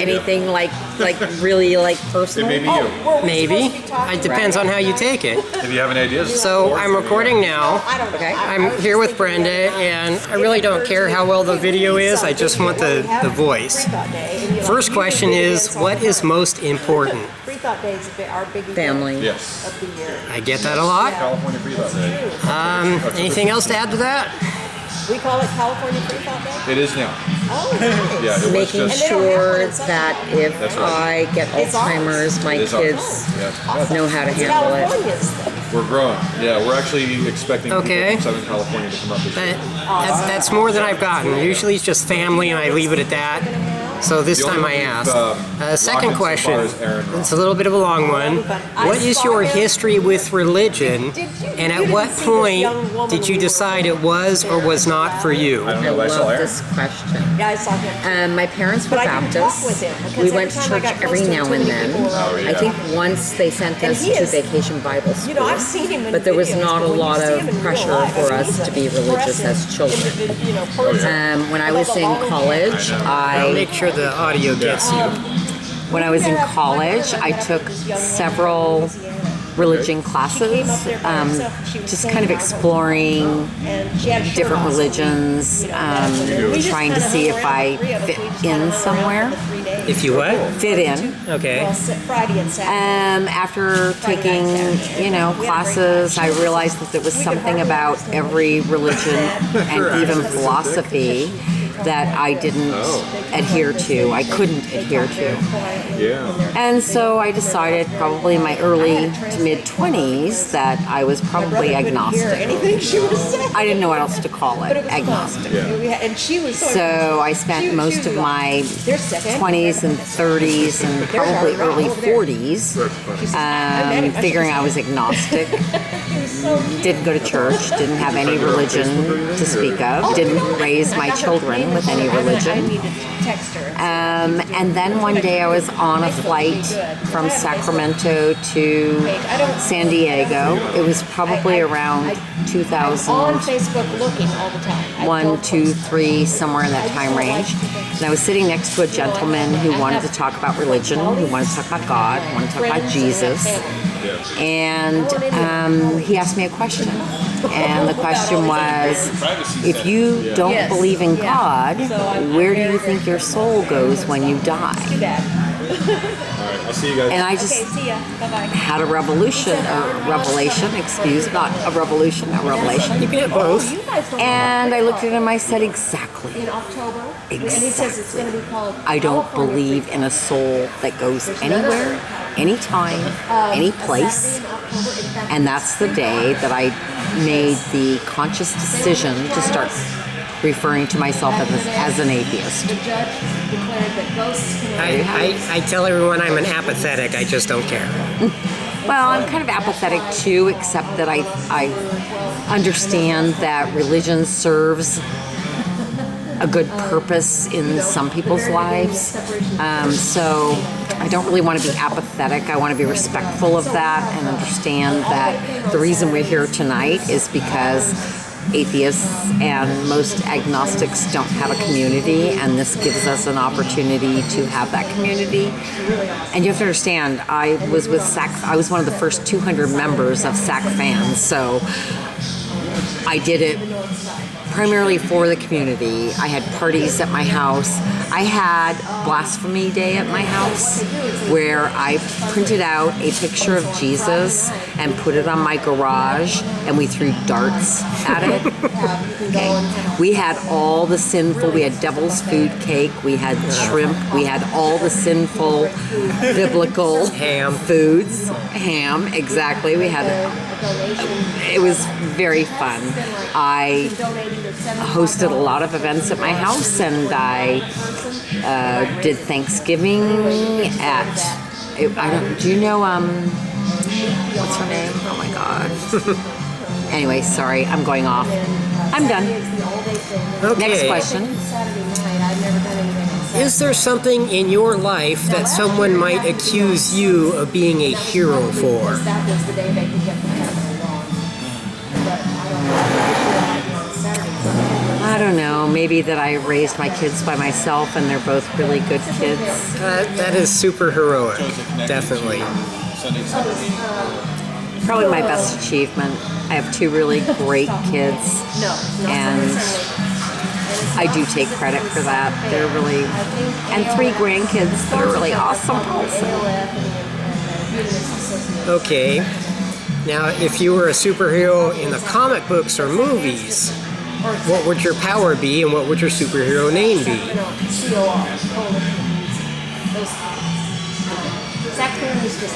And anything like really like personal? It may be you. Maybe. It depends on how you take it. If you have any ideas. So I'm recording now. Okay. I'm here with Brenda, and I really don't care how well the video is. I just want the voice. First question is, what is most important? Family. Yes. I get that a lot. California Free Thought Day. Anything else to add to that? We call it California Free Thought Day? It is now. Oh, nice. Yeah, it was Making just, sure that if That's right. I get Alzheimer's, my It is kids ours. know how to handle it. California's thing. We're growing. Yeah, we're actually expecting Okay. people from Southern California to come up this year. That's more than I've gotten. Usually it's just family, and I leave it at that. So this The only time I one we've, asked. Second rocked so question. far is Aaron Rock. It's a little bit of a long one. What is your history with religion, and at what point did you decide it was or was not for you? I don't I know, I saw love Aaron. this question. Yeah, I saw him. My parents were But I didn't talk with Baptists. him, because We every went to time I church got every close to now him, and too then. many people were yeah. I think once they sent And us he to is- Vacation Bible School. You know, I've seen him in but there was videos, not a but when you lot see of him in real pressure life, for I mean, us he's to be an religious as impressive children. person. When I was in college, I'll make sure the audio gets you. When I was in college, I took several religion classes, just kind of exploring different religions, trying to see if I fit in somewhere. If you what? Fit in. Okay. Friday and Saturday. After taking, classes, I realized that there was something about every religion and even philosophy that I didn't adhere to, I couldn't adhere to. Yeah. And so I decided probably in my early to mid-20s that I was probably agnostic. Anything she was saying. I didn't know what else to call it, agnostic. And she was So I spent most of my 20s and 30s and probably early 40s figuring I was agnostic. Didn't go to church, didn't have any religion to speak of, didn't raise my children with any religion. And then one day I was on a flight from Sacramento to San Diego. It was probably around on 2001, Facebook looking all the time. 2, 3, somewhere in that time range. And I was sitting next to a gentleman who wanted to talk about religion, who wanted to talk about God, who wanted to talk about Jesus. And he asked me a question. And the question was, if you don't believe in God, where do you think your soul goes when you die? All right, I'll see you guys. And I just See ya. Bye-bye. had a revelation, not a revolution, a revelation. You can have both. And I looked at him, I said, exactly. In October. And he says it's going to be called I don't believe in a soul that goes anywhere, anytime, any place. And that's the day that I made the conscious decision to start referring to myself as an atheist. The judge declared that ghosts can I tell everyone I'm an apathetic. I just don't care. Well, I'm kind of apathetic too, except that I understand that religion serves a good purpose in some people's lives. So I don't really want to be apathetic. I want to be respectful of that and understand that the reason we're here tonight is because atheists and most agnostics don't have a community, and this gives us an opportunity to have that community. And you have to understand, I was with SAC, I was one of the first 200 members of SAC fans, so I did it primarily for the community. I had parties at my house. I had Blasphemy Day at my house where I printed out a picture of Jesus and put it on my garage, and we threw darts at it. Okay. We had all the sinful, we had devil's food cake, we had shrimp, we had all the sinful biblical Ham. foods. Ham, exactly. We had, it was very fun. I hosted a lot of events at my house, and I did Thanksgiving at, do you know, what's her name? Oh my God. Anyway, sorry, I'm going off. I'm done. Okay. Next question. Is there something in your life that someone might accuse you of being a hero for? That was the day they could get from heaven alone. But I don't know. I don't know. maybe that I raised my kids by myself and they're both really good kids. That is super heroic, definitely. Probably my best achievement. I have two really great kids, and I do take credit for that. They're really, and three grandkids that are really awesome also. Okay. Now, if you were a superhero in the comic books or movies, what would your power be and what would your superhero name be?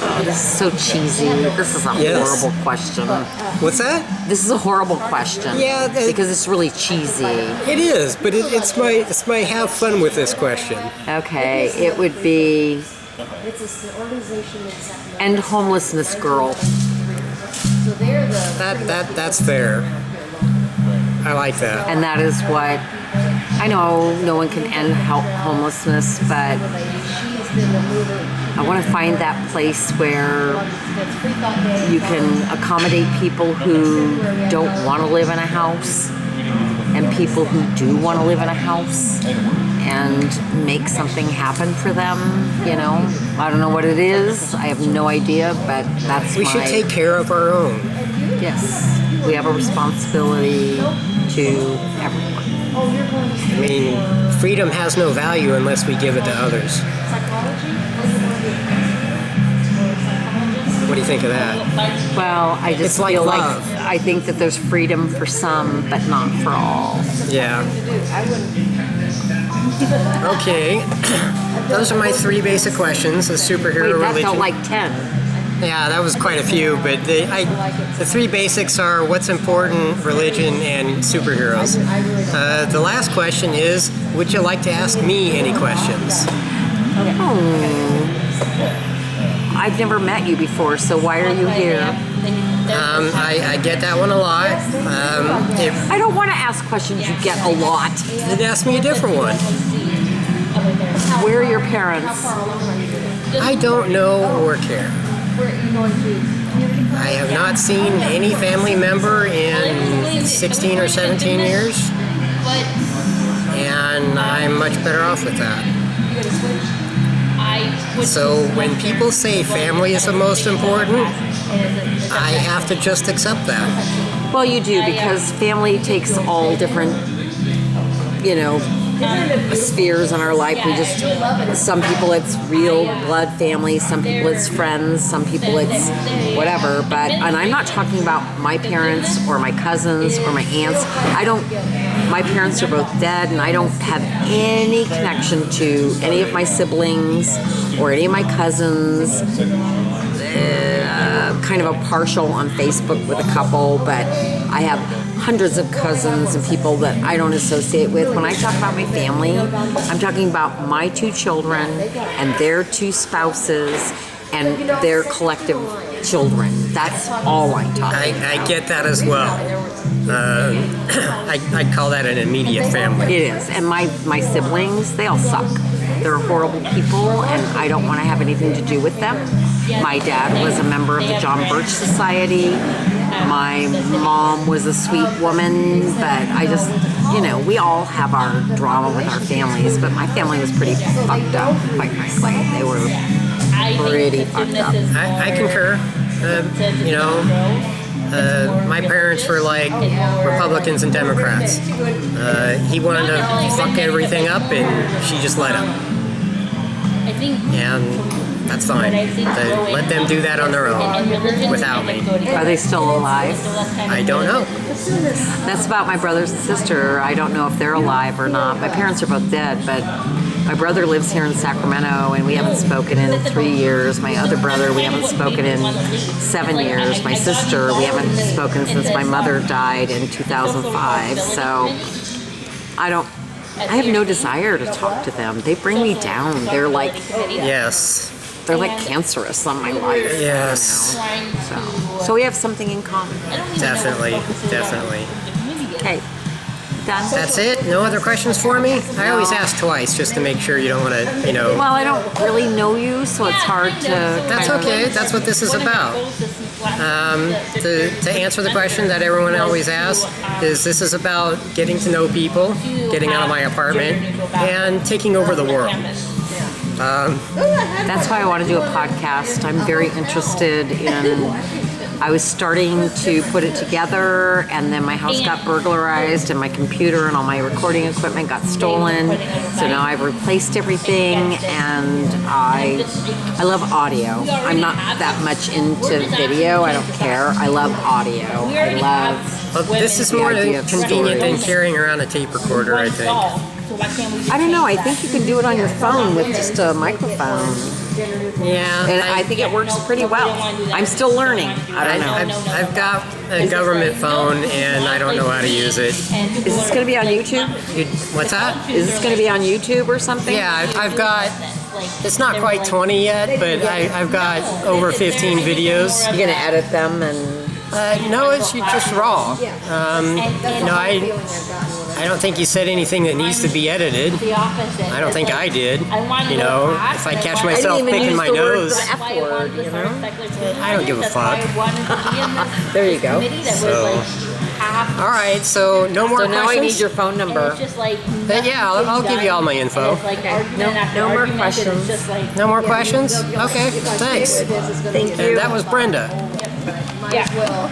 Oh, this is so cheesy. This is a horrible question. What's that? This is a horrible question. Yeah, because it's really cheesy. It is, but it's my have fun with this question. Okay, it would be End Homelessness Girl. That's fair. I like that. And that is what, I know no one can end homelessness, but I want to find that place where you can accommodate people who don't want to live in a house and people who do want to live in a house and make something happen for them, you know. I don't know what it is. I have no idea, but that's We should take care of our own. Yes. We have a responsibility to everyone. I mean, freedom has no value unless we give it to others. What do you think of that? Well, I just It's like feel love. like I think that there's freedom for some, but not for all. Yeah. Okay. Those are my three basic questions. The superhero Wait, that religion. felt like 10. Yeah, that was quite a few, but the three basics are what's important, religion, and superheroes. The last question is, would you like to ask me any questions? I've never met you before, so why are you here? I get that one a lot. I don't want to ask questions you get a lot. Then ask me a different one. Where are your parents? I don't know or care. I have not seen any family member in 16 or 17 years, and I'm much better off with that. So when people say family is the most important, I have to just accept that. Well, you do, because family takes all different, you know, spheres in our life. Some people it's real blood family, some people it's friends, some people it's whatever, and I'm not talking about my parents or my cousins or my aunts. My parents are both dead, and I don't have any connection to any of my siblings or any of my cousins. Kind of a partial on Facebook with a couple, but I have hundreds of cousins and people that I don't associate with. When I talk about my family, I'm talking about my two children and their two spouses and their collective children. That's all I'm talking about. I get that as well. I call that an immediate family. It is. And my siblings, they all suck. They're horrible people, and I don't want to have anything to do with them. My dad was a member of the John Birch Society. My mom was a sweet woman, but I just, you know, we all have our drama with our families, but my family was pretty fucked up, quite frankly. They were pretty fucked up. I concur. My parents were like Republicans and Democrats. He wanted to fuck everything up, and she just let him. And that's fine. Let them do that on their own, without me. Are they still alive? I don't know. That's about my brothers and sister. I don't know if they're alive or not. My parents are both dead, but my brother lives here in Sacramento, and we haven't spoken in 3 years. My other brother, we haven't spoken in 7 years. My sister, we haven't spoken since my mother died in 2005. So I have no desire to talk to them. They bring me down. They're like cancerous on my life. Yes. You know? So we have something in common. Definitely. Okay. Done. That's it? No other questions for me? I always ask twice just to make sure you don't want to, Well, I don't really know you, so it's hard to... That's okay. That's what this is about. To answer the question that everyone always asks, this is about getting to know people, getting out of my apartment, and taking over the world. That's why I want to do a podcast. I'm very interested in. I was starting to put it together, and then my house got burglarized, and my computer and all my recording equipment got stolen. So now I've replaced everything, and I love audio. I'm not that much into video. I don't care. I love audio. I love. Well, this is more convenient than carrying around a tape recorder, I think. I don't know. I think you can do it on your phone with just a microphone. Yeah. And I think it works pretty well. I'm still learning. I don't know. I've got a government phone, and I don't know how to use it. Is this going to be on YouTube? What's that? Is this going to be on YouTube or something? Yeah, I've got. It's not quite 20 yet, but I've got over 15 videos. You're going to edit them and. No, it's just raw. I don't think you said anything that needs to be edited. I don't think I did. If I catch myself picking my nose, I don't give a fuck. There you go. So, all right, so no more questions? So now I need your phone number. Yeah, I'll give you all my info. No more questions. No more questions? Okay, thanks. Thank you. And that was Brenda. Might as well.